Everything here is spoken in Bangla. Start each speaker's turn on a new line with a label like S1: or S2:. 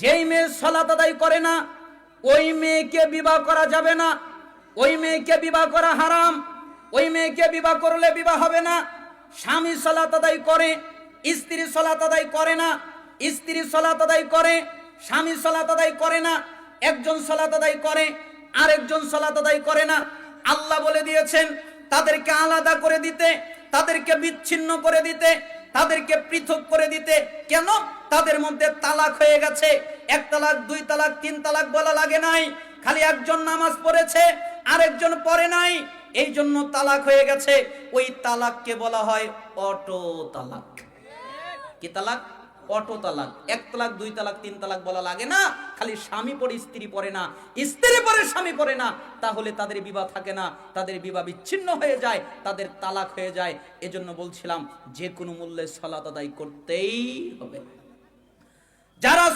S1: যেই মেয়ে সালাত আদায় করে না ওই মেয়েকে বিবাহ করা যাবে না, ওই মেয়েকে বিবাহ করা হারাম, ওই মেয়েকে বিবাহ করলে বিবাহ হবে না। স্বামী সালাত আদায় করে, স্ত্রী সালাত আদায় করে না, স্ত্রী সালাত আদায় করে, স্বামী সালাত আদায় করে না। একজন সালাত আদায় করে, আরেকজন সালাত আদায় করে না। আল্লাহ বলে দিয়েছেন তাদেরকে আলাদা করে দিতে, তাদেরকে বিচ্ছিন্ন করে দিতে, তাদেরকে পৃথক করে দিতে। কেন? তাদের মধ্যে তালাক হয়ে গেছে। এক তালাক, দুই তালাক, তিন তালাক বলা লাগে নাই। খালি একজন নামাজ পড়েছে, আরেকজন পড়ে নাই, এই জন্য তালাক হয়ে গেছে। ওই তালাককে বলা হয় অটো তালাক। কি তালাক? অটো তালাক। এক তালাক, দুই তালাক, তিন তালাক বলা লাগে না। খালি স্বামী পড়ে স্ত্রী পড়ে না, স্ত্রী পড়ে স্বামী পড়ে না, তাহলে তাদের বিবাহ থাকে না, তাদের বিবাহ বিচ্ছিন্ন হয়ে যায়, তাদের তালাক হয়ে যায়। এজন্য বলছিলাম যে কোনো মূল্যে সালাত আদায় করতেই হবে। যারা